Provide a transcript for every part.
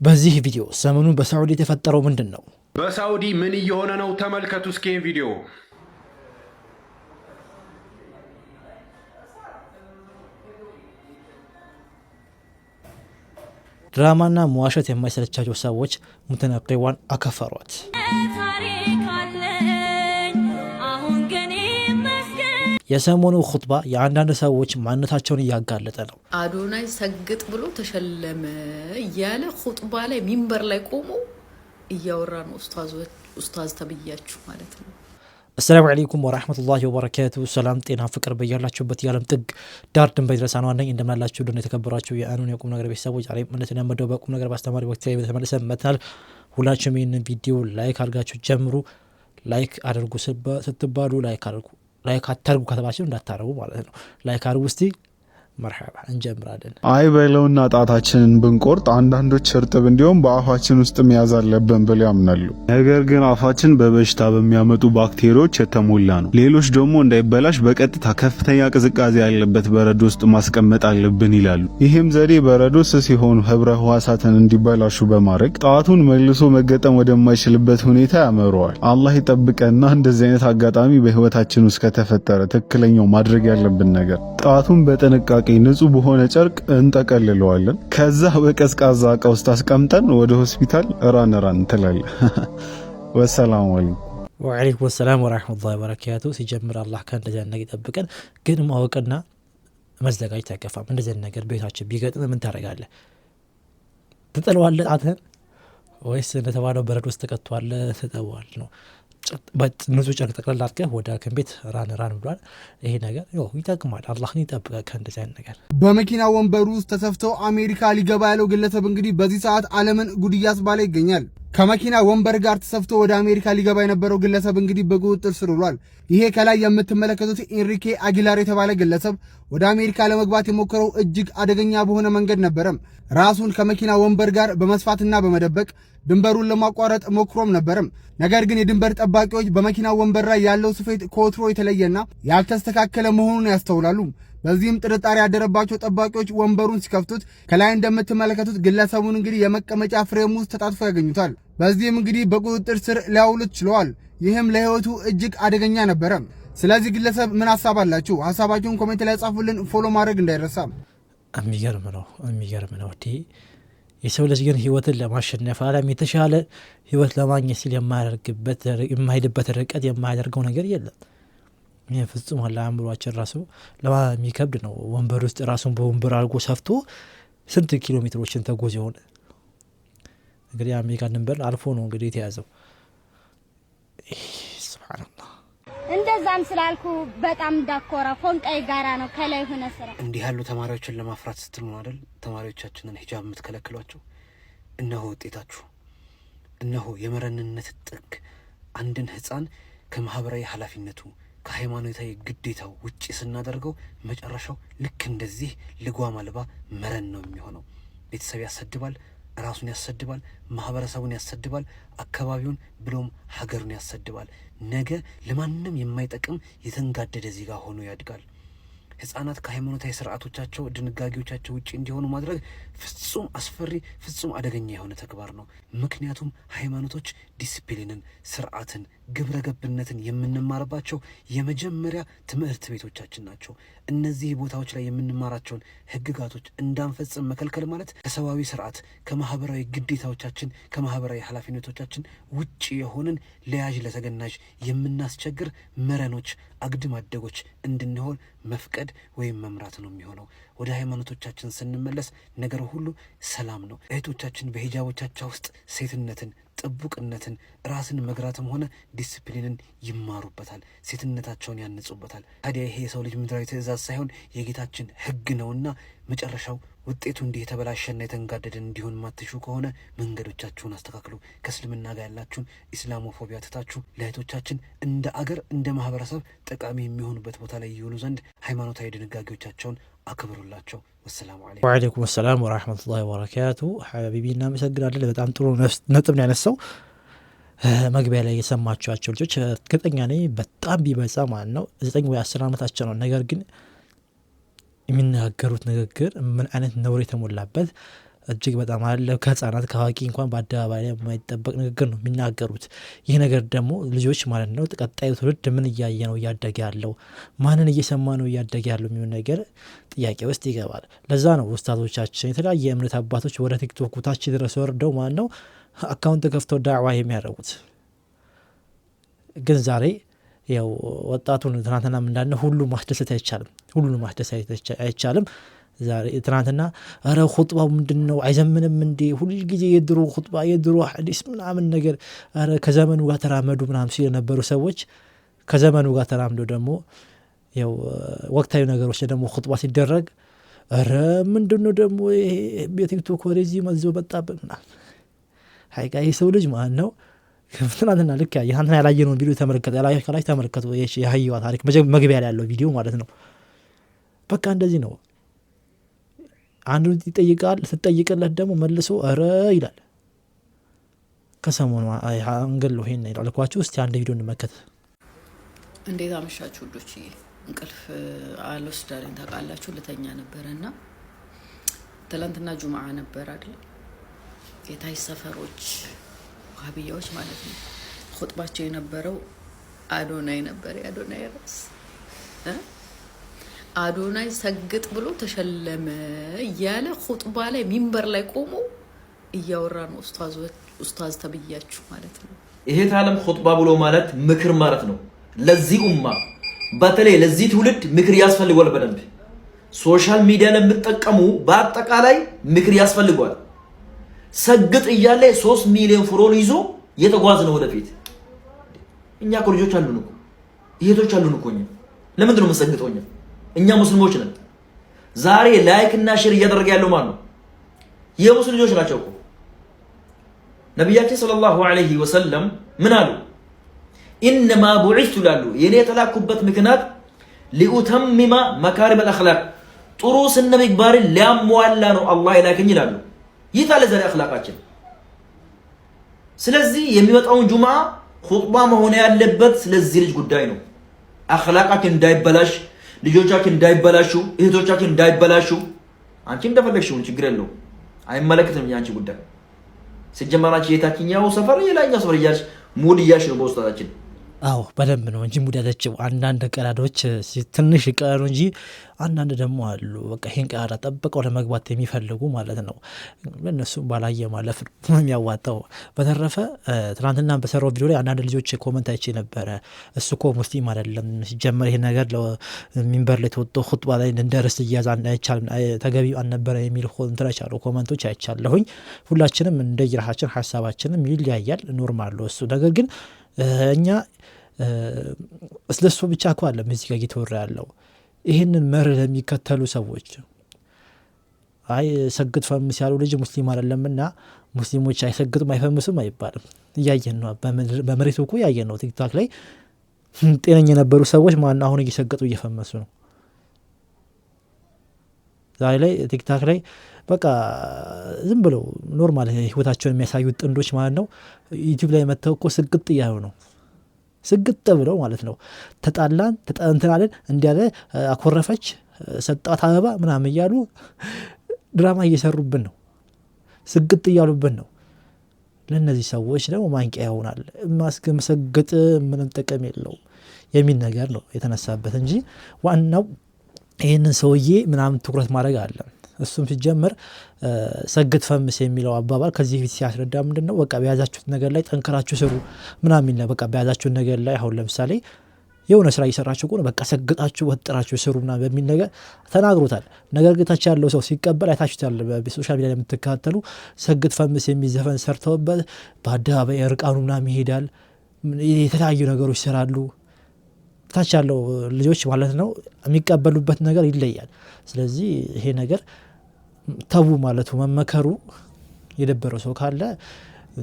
በዚህ ቪዲዮ ሰሞኑን በሳዑዲ የተፈጠረው ምንድነው? በሳዑዲ ምን እየሆነ ነው? ተመልከቱ እስኪ ቪዲዮ። ድራማና መዋሸት የማይሰለቻቸው ሰዎች ሙተነቂዋን አከፈሯት። የሰሞኑ ኹጥባ የአንዳንድ ሰዎች ማንነታቸውን እያጋለጠ ነው። አዶናይ ሰግጥ ብሎ ተሸለመ እያለ ኹጥባ ላይ ሚንበር ላይ ቆሞ እያወራ ነው ኡስታዝ ተብያችሁ ማለት ነው። አሰላሙ አለይኩም ወራህመቱላሂ ወበረካቱ። ሰላም ጤና ፍቅር በያላችሁበት የዓለም ጥግ ዳር ድንበር ድረስ አኗነኝ እንደምናላችሁ ደህና የተከበራችሁ የአኑን የቁም ነገር ቤተሰቦች ዛሬ እነሱን ያመደው በቁም ነገር ባስተማሪ ወቅት ላይ ተመልሰን መጥተናል። ሁላችሁም ይህንን ቪዲዮ ላይክ አድርጋችሁ ጀምሩ። ላይክ አድርጉ ስትባሉ ላይክ አታርጉ ከተባችሁ እንዳታረጉ ማለት ነው። ላይክ አድርጉ እስቲ። መርሐባ እንጀምራለን። አይ በለውና ጣታችንን ብንቆርጥ አንዳንዶች እርጥብ እንዲሁም በአፋችን ውስጥ መያዝ አለብን ብለው ያምናሉ። ነገር ግን አፋችን በበሽታ በሚያመጡ ባክቴሪያዎች የተሞላ ነው። ሌሎች ደግሞ እንዳይበላሽ በቀጥታ ከፍተኛ ቅዝቃዜ ያለበት በረዶ ውስጥ ማስቀመጥ አለብን ይላሉ። ይህም ዘዴ በረዶ ስስ የሆኑ ህብረ ህዋሳትን እንዲበላሹ በማድረግ ጣቱን መልሶ መገጠም ወደማይችልበት ሁኔታ ያመረዋል። አላህ ይጠብቀና እንደዚህ አይነት አጋጣሚ በህይወታችን ውስጥ ከተፈጠረ ትክክለኛው ማድረግ ያለብን ነገር ጣቱን በጥንቃቄ ንጹህ በሆነ ጨርቅ እንጠቀልለዋለን። ከዛ በቀዝቃዛ እቃ ውስጥ አስቀምጠን ወደ ሆስፒታል ራን እንላለን። ወሰላሙ አለይኩም ወአለይኩም ሰላም ወራህመቱላሂ ወበረካቱ። ሲጀምር አላህ ከእንደዚህ ነገር ይጠብቀን። ግን ማወቅና መዘጋጀት አይከፋም። እንደዚህ ነገር ቤታችን ቢገጥም ምን ታደርጋለህ? ትጥለዋለህ ጣትህን ወይስ እንደተባለው በረዶ ውስጥ ተቀጥቷለህ ትጠዋለህ ነው? ንጹህ ጨርቅ ጠቅላላ አድርገህ ወደ ሐኪም ቤት ራን ብሏል። ይሄ ነገር ይጠቅማል። አላህን ይጠብቀህ ከእንደዚህ አይነት ነገር። በመኪና ወንበሩ ውስጥ ተሰፍተው አሜሪካ ሊገባ ያለው ግለሰብ እንግዲህ በዚህ ሰዓት ዓለምን ጉድ እያስባለ ይገኛል። ከመኪና ወንበር ጋር ተሰፍቶ ወደ አሜሪካ ሊገባ የነበረው ግለሰብ እንግዲህ በቁጥጥር ስር ውሏል። ይሄ ከላይ የምትመለከቱት ኤንሪኬ አጊላር የተባለ ግለሰብ ወደ አሜሪካ ለመግባት የሞከረው እጅግ አደገኛ በሆነ መንገድ ነበረም። ራሱን ከመኪና ወንበር ጋር በመስፋትና በመደበቅ ድንበሩን ለማቋረጥ ሞክሮም ነበረም። ነገር ግን የድንበር ጠባቂዎች በመኪና ወንበር ላይ ያለው ስፌት ከወትሮ የተለየና ያልተስተካከለ መሆኑን ያስተውላሉ። በዚህም ጥርጣሬ ያደረባቸው ጠባቂዎች ወንበሩን ሲከፍቱት ከላይ እንደምትመለከቱት ግለሰቡን እንግዲህ የመቀመጫ ፍሬም ውስጥ ተጣጥፎ ያገኙታል። በዚህም እንግዲህ በቁጥጥር ስር ሊያውሉት ችለዋል። ይህም ለህይወቱ እጅግ አደገኛ ነበረ። ስለዚህ ግለሰብ ምን ሀሳብ አላችሁ? ሀሳባችሁን ኮሜንት ላይ ጻፉልን። ፎሎ ማድረግ እንዳይረሳ። የሚገርም ነው። የሰው ልጅ ግን ህይወትን ለማሸነፍ ዓለም የተሻለ ህይወት ለማግኘት ሲል የማይሄድበት ርቀት የማያደርገው ነገር የለም። ይህ ፍጹም ለአእምሯችን ራሱ የሚከብድ ነው። ወንበር ውስጥ ራሱን በወንበር አድርጎ ሰፍቶ ስንት ኪሎ ሜትሮችን ተጎዝ የሆነ እንግዲህ አሜሪካን ድንበር አልፎ ነው እንግዲህ የተያዘው። ሱብሃንአላህ። እንደዛም ስላልኩ በጣም እንዳኮራ ፎንቃይ ጋራ ነው ከላይ ሆነ ስራ እንዲህ ያሉ ተማሪዎችን ለማፍራት ስትሉ ነው አይደል ተማሪዎቻችንን ሂጃብ የምትከለክሏቸው? እነሆ ውጤታችሁ፣ እነሆ የመረንነት ጥግ። አንድን ህፃን ከማህበራዊ ኃላፊነቱ ከሃይማኖታዊ ግዴታው ውጪ ስናደርገው መጨረሻው ልክ እንደዚህ ልጓም አልባ መረን ነው የሚሆነው። ቤተሰብ ያሰድባል፣ ራሱን ያሰድባል፣ ማህበረሰቡን ያሰድባል፣ አካባቢውን ብሎም ሀገሩን ያሰድባል። ነገ ለማንም የማይጠቅም የተንጋደደ ዜጋ ሆኖ ያድጋል። ህፃናት ከሃይማኖታዊ ስርዓቶቻቸው ድንጋጌዎቻቸው ውጪ እንዲሆኑ ማድረግ ፍጹም አስፈሪ፣ ፍጹም አደገኛ የሆነ ተግባር ነው። ምክንያቱም ሃይማኖቶች ዲሲፕሊንን፣ ስርዓትን፣ ግብረ ገብነትን የምንማርባቸው የመጀመሪያ ትምህርት ቤቶቻችን ናቸው። እነዚህ ቦታዎች ላይ የምንማራቸውን ህግጋቶች እንዳንፈጽም መከልከል ማለት ከሰዋዊ ስርዓት፣ ከማህበራዊ ግዴታዎቻችን፣ ከማህበራዊ ኃላፊነቶቻችን ውጪ የሆንን ለያዥ ለተገናዥ የምናስቸግር መረኖች፣ አግድም አደጎች እንድንሆን መፍቀድ ወይም መምራት ነው የሚሆነው። ወደ ሃይማኖቶቻችን ስንመለስ ነገር ሁሉ ሰላም ነው። እህቶቻችን በሂጃቦቻቸው ውስጥ ሴትነትን፣ ጥቡቅነትን፣ ራስን መግራትም ሆነ ዲስፕሊንን ይማሩበታል። ሴትነታቸውን ያንጹበታል። ታዲያ ይሄ የሰው ልጅ ምድራዊ ትእዛዝ ሳይሆን የጌታችን ህግ ነውና መጨረሻው ውጤቱ እንዲህ የተበላሸና የተንጋደደ እንዲሆን ማትሹ ከሆነ መንገዶቻችሁን አስተካክሉ። ከእስልምና ጋር ያላችሁን ኢስላሞፎቢያ ትታችሁ ለእህቶቻችን እንደ አገር እንደ ማህበረሰብ ጠቃሚ የሚሆኑበት ቦታ ላይ ይውሉ ዘንድ ሃይማኖታዊ ድንጋጌዎቻቸውን አክብሩላቸው። ወሰላሙ አለይኩም ወአለይኩም ሰላም ወራህመቱላሂ ወበረካቱ። ሐቢቢ እናመሰግናለን። በጣም ጥሩ ነጥብ ነው ያነሳው። መግቢያ ላይ የሰማችኋቸው ልጆች እርግጠኛ ነኝ በጣም ቢበዛ ማለት ነው 9 ወይ 10 ዓመታቸው ነው። ነገር ግን የሚናገሩት ንግግር ምን አይነት ነውር የተሞላበት እጅግ በጣም አለ ከህፃናት ከአዋቂ እንኳን በአደባባይ ላይ የማይጠበቅ ንግግር ነው የሚናገሩት። ይህ ነገር ደግሞ ልጆች ማለት ነው ቀጣዩ ትውልድ ምን እያየ ነው እያደገ ያለው፣ ማንን እየሰማ ነው እያደገ ያለው የሚሆን ነገር ጥያቄ ውስጥ ይገባል። ለዛ ነው ኡስታዞቻችን የተለያየ የእምነት አባቶች ወደ ቲክቶክ ታች ድረስ ወርደው ማለት ነው አካውንት ከፍተው ዳዕዋ የሚያደርጉት። ግን ዛሬ ያው ወጣቱን ትናንትና እንዳልነው ሁሉ ማስደሰት አይቻልም፣ ሁሉ ማስደሰት አይቻልም። ዛሬ ትናንትና አረ ኹጥባው ምንድነው አይዘምንም እንዴ ሁሉ ጊዜ የድሮ ኹጥባ የድሮ ሐዲስ ምናምን ነገር አረ ከዘመኑ ጋር ተራመዱ ምናምን ሲል የነበሩ ሰዎች ከዘመኑ ጋር ተራምዶ ደግሞ ያው ወቅታዊ ነገሮች ደግሞ ኹጥባ ሲደረግ አረ ምንድነው ደግሞ በቲክቶክ ወደዚህ መዞ በጣብና ሀይቃ የሰው ልጅ ማለት ነው ትናንትና ልክ ያንተና ያላየነውን ቪዲዮ ተመልከቱ፣ ከላይ ተመልከቱ የሀይዋ ታሪክ መግቢያ ላይ ያለው ቪዲዮ ማለት ነው። በቃ እንደዚህ ነው። አንዱ ይጠይቃል፣ ስትጠይቅለት ደግሞ መልሶ አረ ይላል። ከሰሞኑ አንገል ነው ይሄን ይላል ልኳችሁ። እስቲ አንድ ቪዲዮ እንመከት። እንዴት አመሻችሁ ውዶች? እንቅልፍ አልወስዳለኝ ታውቃላችሁ። ልተኛ ነበርና ትላንትና ጁምዓ ነበር አይደል? የታይ ሰፈሮች ዋህብያዎች ማለት ነው ኹጥባቸው የነበረው አዶናይ ነበር። አዶናይ ራስ አዶናይ ሰግጥ ብሎ ተሸለመ እያለ ኹጥባ ላይ ሚንበር ላይ ቆሞ እያወራ ነው ኡስታዝ ተብያችሁ ማለት ነው። ይሄ ታለም ኹጥባ ብሎ ማለት ምክር ማለት ነው። ለዚህ ኡማ በተለይ ለዚህ ትውልድ ምክር ያስፈልጋል። በደንብ ሶሻል ሚዲያ ለምትጠቀሙ በአጠቃላይ ምክር ያስፈልጋል። ሰግጥ እያለ 3 ሚሊዮን ፍሮን ይዞ የተጓዝ ነው ወደፊት። እኛ እኮ ልጆች አሉን እኮ እህቶች አሉን እኮ ለምንድን ነው የምንሰግጠው? እኛ ሙስሊሞች ነን። ዛሬ ላይክ እና ሼር እያደረገ ያለው ማን ነው? የሙስሊም ልጆች ናቸው እኮ። ነብያችን ሰለላሁ ዐለይሂ ወሰለም ምን አሉ? ኢንማ ቡዒስቱ ላሉ የኔ የተላኩበት ምክንያት ሊኡተምማ መካሪም አልአኽላቅ ጥሩ ስነ ምግባርን ሊያሟላ ነው አላህ የላከኝ ይላሉ። ይታለ ዛሬ አኽላቃችን። ስለዚህ የሚመጣውን ጁምዓ ኹጥባ መሆን ያለበት ስለዚህ ልጅ ጉዳይ ነው። አኽላቃችን እንዳይበላሽ፣ ልጆቻችን እንዳይበላሹ፣ እህቶቻችን እንዳይበላሹ። አንቺ እንደፈለግሽው ችግር የለው አይመለከትም ያንቺ ጉዳይ። ሲጀመራች የታችኛው ሰፈር የላኛው ሰፈር እያልሽ ሙድ እያልሽ ነው በውስጣችን። አዎ በደንብ ነው እንጂ ሙድ ያለችው። አንዳንድ ቀዳዶች ትንሽ ቀሩ እንጂ አንዳንድ ደግሞ አሉ በቃ ይሄን ቀዳዳ ጠብቀው ለመግባት የሚፈልጉ ማለት ነው። ለነሱ ባላየ ማለፍ ነው የሚያዋጣው። በተረፈ ትናንትና በሰራው ቪዲዮ ላይ አንዳንድ ልጆች ኮመንት አይቼ ነበረ። እሱ እኮ ሙስሊም አይደለም ሲጀመር ይሄ ነገር ለሚንበር ላይ ተወጥቶ ኹጥባ ላይ እንደርስ እያዛ አይቻልም ተገቢ አልነበረ የሚል ኮንትራች አሉ ኮመንቶች አይቻለሁኝ። ሁላችንም እንደየራሳችን ሐሳባችንም ይለያያል፣ ኖርማል ነው እሱ። ነገር ግን እኛ ስለሱ ብቻ እኮ አለ እዚህ ጋር እየተወራ ያለው ይህንን መርህ ለሚከተሉ ሰዎች አይ ሰግጥ ፈምስ ያሉ ልጅ ሙስሊም አይደለምና ሙስሊሞች አይሰግጡም አይፈምሱም አይባልም። እያየን ነው በመሬቱ እኮ እያየን ነው። ቲክቶክ ላይ ጤነኛ የነበሩ ሰዎች ማን አሁን እየሰገጡ እየፈመሱ ነው። ዛሬ ላይ ቲክቶክ ላይ በቃ ዝም ብለው ኖርማል ህይወታቸውን የሚያሳዩት ጥንዶች ማለት ነው ዩቲዩብ ላይ መተው እኮ ስግጥ እያሉ ነው። ስግጥ ብለው ማለት ነው ተጣላን ተጣንተናለን እንዲያለ አኮረፈች ሰጣት አበባ ምናምን እያሉ ድራማ እየሰሩብን ነው፣ ስግጥ እያሉብን ነው። ለነዚህ ሰዎች ደግሞ ማንቂያ ይሆናል። ማስገምሰግጥ ምንም ጥቅም የለው የሚል ነገር ነው የተነሳበት እንጂ ዋናው ይህንን ሰውዬ ምናምን ትኩረት ማድረግ አለ። እሱም ሲጀመር ሰግጥ ፈምስ የሚለው አባባል ከዚህ ፊት ሲያስረዳ ምንድነው በቃ በያዛችሁት ነገር ላይ ጠንክራችሁ ስሩ ምናምን ነው። በቃ በያዛችሁት ነገር ላይ አሁን ለምሳሌ የሆነ ስራ እየሰራችሁ ከሆነ በቃ ሰግጣችሁ ወጥራችሁ ስሩ ምናምን በሚል ነገር ተናግሮታል። ነገር ግን ታች ያለው ሰው ሲቀበል አይታችሁታል። በሶሻል ሚዲያ ላይ የምትከታተሉ ሰግጥ ፈምስ የሚል ዘፈን ሰርተውበት በአደባባይ እርቃኑ ምናምን ይሄዳል፣ የተለያዩ ነገሮች ይሰራሉ። ታች ያለው ልጆች ማለት ነው የሚቀበሉበት ነገር ይለያል። ስለዚህ ይሄ ነገር ተቡ ማለቱ መመከሩ የደበረው ሰው ካለ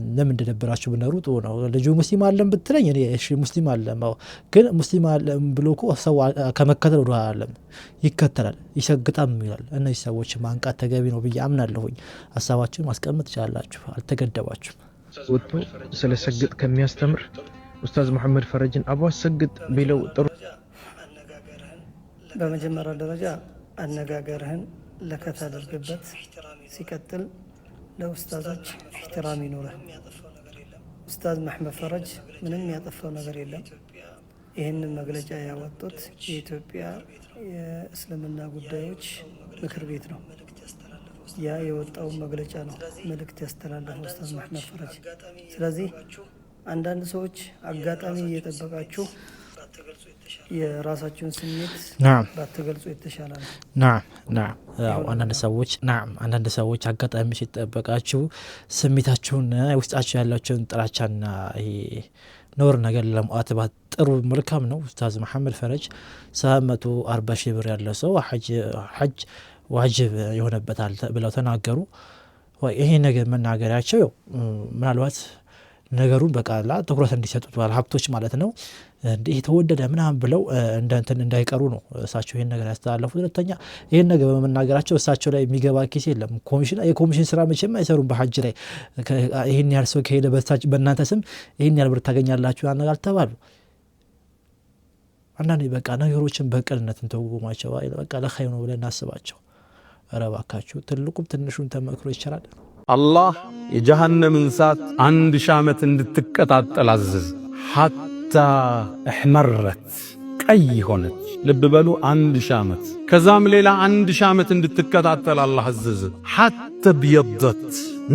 ለምን እንደደበራችሁ ብነሩ ጥሩ ነው። ልጁ ሙስሊም አለም ብትለኝ እኔ እሺ ሙስሊም አለም ግን ሙስሊም አለም ብሎ እኮ ሰው ከመከተል ወደ አለም ይከተላል ይሰግጣም ይላል። እነዚህ ሰዎች ማንቃት ተገቢ ነው ብዬ አምናለሁኝ። ሀሳባችሁን ማስቀመጥ ትችላላችሁ፣ አልተገደባችሁም። ወጥቶ ስለ ሰግጥ ከሚያስተምር ኡስታዝ መሐመድ ፈረጅን አባ ሰግጥ ቢለው ጥሩ። በመጀመሪያ ደረጃ አነጋገርህን ለከት አድርግበት። ሲቀጥል ለኡስታዞች ኢህትራም ይኖረ። ኡስታዝ መሐመድ ፈረጅ ምንም ያጠፋው ነገር የለም። ይህንን መግለጫ ያወጡት የኢትዮጵያ የእስልምና ጉዳዮች ምክር ቤት ነው። ያ የወጣው መግለጫ ነው መልእክት ያስተላለፈው ኡስታዝ መሐመድ ፈረጅ። ስለዚህ አንዳንድ ሰዎች አጋጣሚ እየጠበቃችሁ የራሳችሁን ስሜት ባትገልጹ የተሻለ ነው። አንዳንድ ሰዎች አጋጣሚ ሲጠበቃችሁ ስሜታችሁን ውስጣችሁ ያላችሁን ጥላቻና ኖር ነገር ለማጥባት ጥሩ መልካም ነው። ኡስታዝ መሐመድ ፈረጅ 740 ሺህ ብር ያለው ሰው ሐጅ ዋጅብ ይሆንበታል ብለው ተናገሩ። ይሄ ነገር መናገራቸው ምናልባት ነገሩን በቃላ ትኩረት እንዲሰጡት ሀብቶች ማለት ነው እንዲህ የተወደደ ምናምን ብለው እንደንትን እንዳይቀሩ ነው እሳቸው ይሄን ነገር ያስተላለፉት። ሁለተኛ ይሄን ነገር በመናገራቸው እሳቸው ላይ የሚገባ ኪስ የለም። የኮሚሽን ስራ መቼም አይሰሩም። በሐጅ ላይ ይሄን ያህል ሰው ከሄደ በእናንተ ስም ይሄን ያህል ብር ታገኛላችሁ ያነጋል አልተባሉ። አንዳንዴ በቃ ነገሮችን በቅንነት እንተውማቸው። በቃ ለኸይር ነው ብለን እናስባቸው። ኧረ እባካችሁ ትልቁም ትንሹን ተመክሮ ይቻላል። አላህ የጀሃነምን እሳት 1000 ዓመት እንድትቀጣጠል አዘዘ። ሐታ እሕመረት ቀይ ሆነች። ልብ በሉ 1000 ዓመት። ከዛም ሌላ 1000 ዓመት እንድትቀጣጠል አላህ አዘዘ። ሐታ ብየደት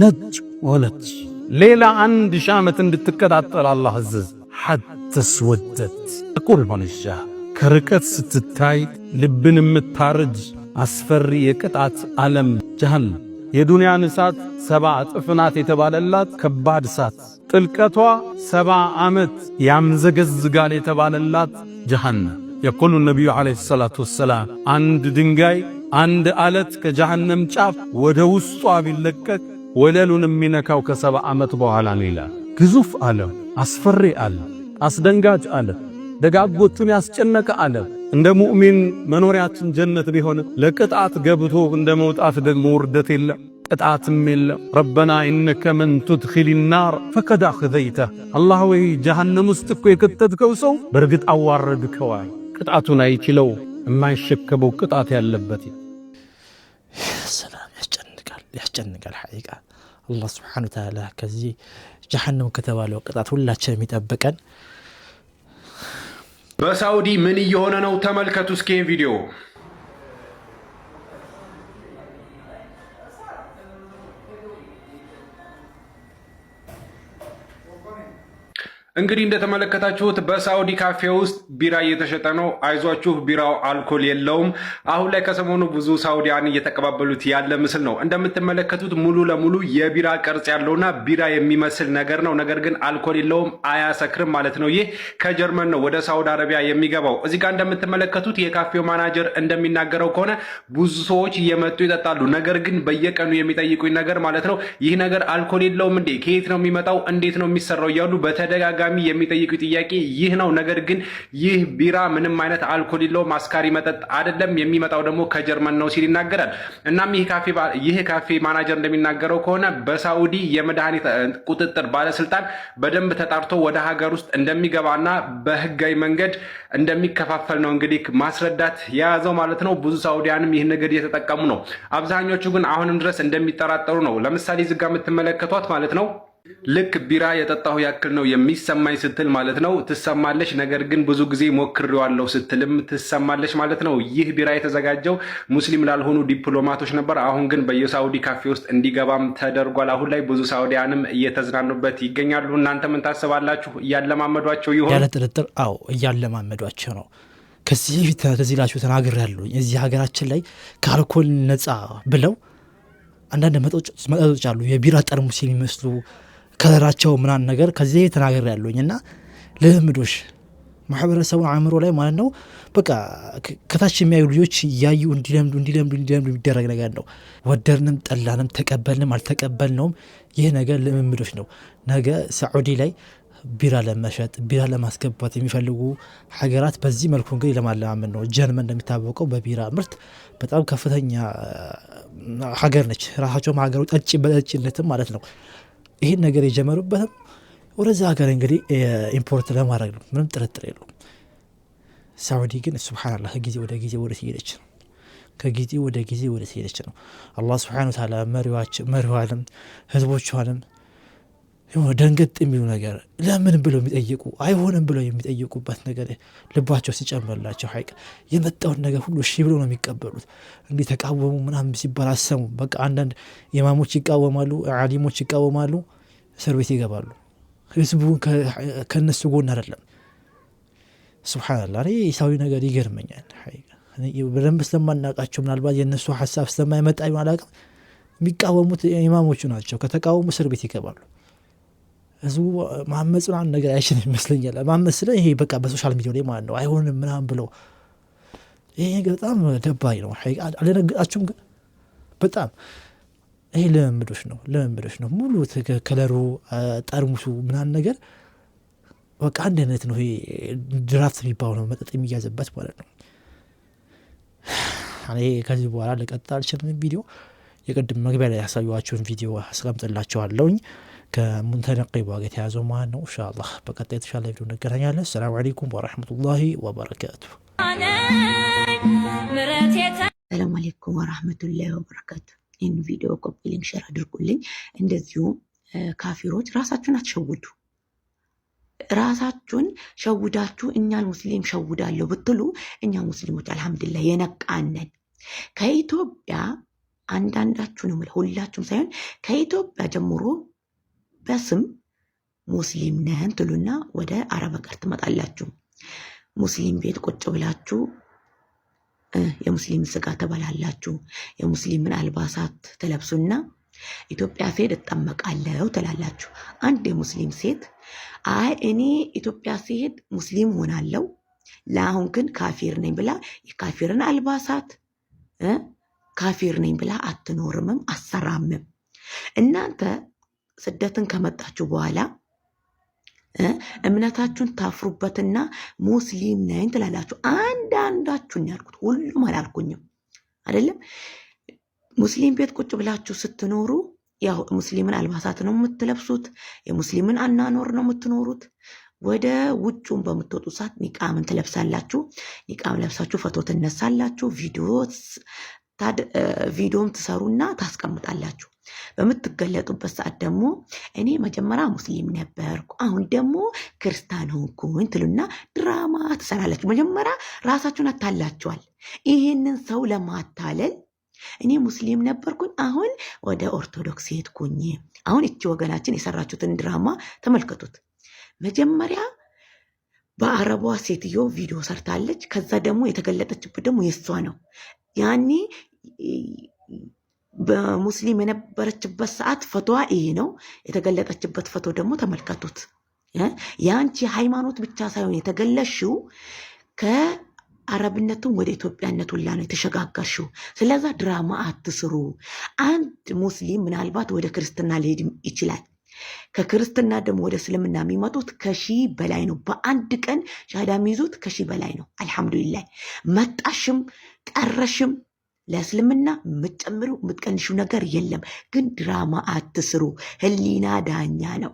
ነጭ ሆነች። ሌላ 1000 ዓመት እንድትቀጣጠል አላህ አዘዘ። ሐታ ስወደት ጥቁር ሆነች። ከርቀት ስትታይ ልብን የምታርጅ አስፈሪ የቅጣት ዓለም ጀሃነም። የዱንያን እሳት 70 እጥፍ ናት የተባለላት ከባድ እሳት፣ ጥልቀቷ 70 ዓመት ያምዘገዝጋል የተባለላት ጀሃነም። የቁሉ ነቢዩ ዓለይሂ ሰላቱ ወሰላም አንድ ድንጋይ አንድ አለት ከጀሃነም ጫፍ ወደ ውስጧ ቢለቀቅ ወለሉን የሚነካው ከ70 ዓመት በኋላ ነው ይላል። ግዙፍ ዓለም፣ አስፈሪ ዓለም፣ አስደንጋጭ ዓለም፣ ደጋጎቹን ያስጨነቀ ዓለም። እንደ ሙእሚን መኖሪያችን ጀነት ቢሆን ለቅጣት ገብቶ እንደ መውጣት ደግሞ ውርደት የለም፣ ቅጣትም የለም። ረበና ኢነከ መን ቱድኺል ናር ፈቀድ አኽዘይተህ። አላህ ወይ ጀሃነም ውስጥ እኮ የከተትከው ሰው በእርግጥ አዋረድከው። ቅጣቱን አይችለው የማይሸከመው ቅጣት ያለበት። ሰላም ያስጨንቃል ሐቂቃ። አላህ ሱብሓነሁ ወተዓላ ከዚህ ጀሃነም ከተባለው ቅጣት ሁላችንም የሚጠብቀን። በሳውዲ ምን እየሆነ ነው? ተመልከቱ እስኪ ቪዲዮ። እንግዲህ እንደተመለከታችሁት በሳውዲ ካፌ ውስጥ ቢራ እየተሸጠ ነው። አይዟችሁ ቢራው አልኮል የለውም። አሁን ላይ ከሰሞኑ ብዙ ሳውዲያን እየተቀባበሉት ያለ ምስል ነው። እንደምትመለከቱት ሙሉ ለሙሉ የቢራ ቅርጽ ያለውና ቢራ የሚመስል ነገር ነው። ነገር ግን አልኮል የለውም፣ አያሰክርም ማለት ነው። ይህ ከጀርመን ነው ወደ ሳውዲ አረቢያ የሚገባው። እዚህ ጋር እንደምትመለከቱት የካፌው ማናጀር እንደሚናገረው ከሆነ ብዙ ሰዎች እየመጡ ይጠጣሉ። ነገር ግን በየቀኑ የሚጠይቁኝ ነገር ማለት ነው ይህ ነገር አልኮል የለውም እንዴ? ከየት ነው የሚመጣው? እንዴት ነው የሚሰራው? እያሉ በተደጋጋሚ የሚጠይቁ ጥያቄ ይህ ነው። ነገር ግን ይህ ቢራ ምንም አይነት አልኮል የለውም፣ አስካሪ መጠጥ አይደለም፣ የሚመጣው ደግሞ ከጀርመን ነው ሲል ይናገራል። እናም ይህ ካፌ ማናጀር እንደሚናገረው ከሆነ በሳውዲ የመድኃኒት ቁጥጥር ባለስልጣን በደንብ ተጣርቶ ወደ ሀገር ውስጥ እንደሚገባና በህጋዊ መንገድ እንደሚከፋፈል ነው እንግዲህ ማስረዳት የያዘው ማለት ነው። ብዙ ሳውዲያንም ይህን ነገር እየተጠቀሙ ነው። አብዛኞቹ ግን አሁንም ድረስ እንደሚጠራጠሩ ነው። ለምሳሌ እዚህ ጋር የምትመለከቷት ማለት ነው ልክ ቢራ የጠጣሁ ያክል ነው የሚሰማኝ ስትል ማለት ነው ትሰማለች። ነገር ግን ብዙ ጊዜ ሞክሬዋለሁ ስትልም ትሰማለች ማለት ነው። ይህ ቢራ የተዘጋጀው ሙስሊም ላልሆኑ ዲፕሎማቶች ነበር። አሁን ግን በየሳውዲ ካፌ ውስጥ እንዲገባም ተደርጓል። አሁን ላይ ብዙ ሳውዲያንም እየተዝናኑበት ይገኛሉ። እናንተ ምን ታስባላችሁ? እያለማመዷቸው ይሆን? ያለ ጥርጥር አዎ እያለማመዷቸው ነው። ከዚህ በፊት ከዚህ ላችሁ ተናግሬያለሁ። እዚህ ሀገራችን ላይ ከአልኮል ነፃ ብለው አንዳንድ መጠጦች አሉ የቢራ ጠርሙስ የሚመስሉ ከለራቸው ምናምን ነገር ከዚህ ተናገር ያለኝ እና ልምዶች ማህበረሰቡን አእምሮ ላይ ማለት ነው በቃ ከታች የሚያዩ ልጆች እያዩ እንዲለምዱ የሚደረግ ነገር ነው። ወደድንም ጠላንም ተቀበልንም አልተቀበልነውም ይህ ነገር ልምዶች ነው። ነገ ሳዑዲ ላይ ቢራ ለመሸጥ ቢራ ለማስገባት የሚፈልጉ ሀገራት በዚህ መልኩ እንግዲህ ለማለማመድ ነው። ጀርመን እንደሚታወቀው በቢራ ምርት በጣም ከፍተኛ ሀገር ነች። ራሳቸውም ሀገሩ በጠጪነትም ማለት ነው። ይህን ነገር የጀመሩበትም ወደዛ ሀገር እንግዲህ ኢምፖርት ለማድረግ ነው። ምንም ጥርጥር የለውም። ሳዑዲ ግን ሱብሃንአላህ ጊዜ ወደ ጊዜ ወደ ሲሄደች ነው። ከጊዜ ወደ ጊዜ ወደ ሄደች ነው። አላህ ስብሓነሁ ወተዓላ መሪዋንም ህዝቦቿንም ደንገጥ የሚሉ ነገር ለምን ብለው የሚጠይቁ አይሆንም ብለው የሚጠይቁበት ነገር ልባቸው ሲጨምርላቸው ሐቂቃ የመጣውን ነገር ሁሉ እሺ ብለው ነው የሚቀበሉት። እንዲህ ተቃወሙ ምናምን ሲባል አሰሙ። በቃ አንዳንድ ኢማሞች ይቃወማሉ፣ ዓሊሞች ይቃወማሉ፣ እስር ቤት ይገባሉ። ህዝቡ ከነሱ ጎን አይደለም። ሱብሃንአላህ እኔ ኢሳዊ ነገር ይገርመኛል ሐቂቃ በደንብ ስለማናውቃቸው ምናልባት የነሱ ሐሳብ ስለማይመጣ ይማላቅ የሚቃወሙት ኢማሞቹ ናቸው። ከተቃወሙ እስር ቤት ይገባሉ። ህዝቡ መሐመድ ጽናን ነገር አይችልም ይመስለኛል። መሐመድ ስለ ይሄ በቃ በሶሻል ሚዲያ ላይ ማለት ነው አይሆንም ምናምን ብለው ይሄ ነገር በጣም ደባይ ነው ሐቂቃ አልደነገጣችሁም? ግን በጣም ይሄ ልምምዶች ነው ሙሉ ከለሩ ጠርሙሱ ምናምን ነገር በቃ አንድ አይነት ነው። ይሄ ድራፍት የሚባለው ነው መጠጥ የሚያዝበት ማለት ነው። እኔ ከዚህ በኋላ ልቀጥል አልችልም። ቪዲዮ የቅድም መግቢያ ላይ ያሳየኋችሁን ቪዲዮ አስቀምጥላችኋለሁኝ ከሙንተነቂብ ጋር የተያዘው ማለት ነው። ኢንሻአላህ በቀጣይ የተሻለ ቪዲዮ እንገናኛለን። ሰላም አለይኩም ወራህመቱላሂ ወበረካቱ። ሰላም አለይኩም ወራህመቱላሂ ወበረካቱ። ይህን ቪዲዮ ኮፒ ሊንክ ሼር አድርጉልኝ። እንደዚሁም ካፊሮች ራሳችሁን አትሸውዱ። ራሳችሁን ሸውዳችሁ እኛን ሙስሊም ሸውዳለሁ ብትሉ እኛ ሙስሊሞች አልሐምዱሊላህ የነቃነን ከኢትዮጵያ አንዳንዳችሁ ነው ሁላችሁም ሳይሆን ከኢትዮጵያ ጀምሮ በስም ሙስሊም ነን ትሉና ወደ አረብ ሀገር ትመጣላችሁ። ሙስሊም ቤት ቁጭ ብላችሁ የሙስሊም ስጋ ተበላላችሁ። የሙስሊምን አልባሳት ትለብሱና ኢትዮጵያ ሴት እጠመቃለሁ ትላላችሁ። አንድ የሙስሊም ሴት አይ እኔ ኢትዮጵያ ሲሄድ ሙስሊም ሆናለሁ ለአሁን ግን ካፊር ነኝ ብላ የካፊርን አልባሳት ካፊር ነኝ ብላ አትኖርምም አሰራምም። እናንተ ስደትን ከመጣችሁ በኋላ እምነታችሁን ታፍሩበትና ሙስሊም ነኝ ትላላችሁ። አንዳንዳችሁን ያልኩት ሁሉም አላልኩኝም አይደለም። ሙስሊም ቤት ቁጭ ብላችሁ ስትኖሩ ያው ሙስሊምን አልባሳት ነው የምትለብሱት፣ የሙስሊምን አናኖር ነው የምትኖሩት። ወደ ውጩን በምትወጡ ሰዓት ኒቃምን ትለብሳላችሁ። ኒቃም ለብሳችሁ ፎቶ ትነሳላችሁ፣ ቪዲዮም ትሰሩና ታስቀምጣላችሁ። በምትገለጡበት ሰዓት ደግሞ እኔ መጀመሪያ ሙስሊም ነበርኩ አሁን ደግሞ ክርስቲያን ሆንኩኝ ትሉና ድራማ ትሰራላችሁ። መጀመሪያ ራሳችሁን አታላችኋል። ይህንን ሰው ለማታለል እኔ ሙስሊም ነበርኩኝ አሁን ወደ ኦርቶዶክስ ሄድኩኝ። አሁን እቺ ወገናችን የሰራችሁትን ድራማ ተመልከቱት። መጀመሪያ በአረቧ ሴትዮ ቪዲዮ ሰርታለች። ከዛ ደግሞ የተገለጠችበት ደግሞ የሷ ነው። ያኔ በሙስሊም የነበረችበት ሰዓት ፎቶዋ ይሄ ነው። የተገለጠችበት ፎቶ ደግሞ ተመልከቱት። ያንቺ ሃይማኖት ብቻ ሳይሆን የተገለሽው ከአረብነቱም ወደ ኢትዮጵያነት ሁላ ነው የተሸጋገርሽው። ስለዛ ድራማ አትስሩ። አንድ ሙስሊም ምናልባት ወደ ክርስትና ሊሄድ ይችላል። ከክርስትና ደግሞ ወደ እስልምና የሚመጡት ከሺህ በላይ ነው። በአንድ ቀን ሻሃዳ የሚይዙት ከሺህ በላይ ነው። አልሐምዱሊላህ መጣሽም ቀረሽም ለእስልምና የምትጨምሩ የምትቀንሹ ነገር የለም። ግን ድራማ አትስሩ። ህሊና ዳኛ ነው።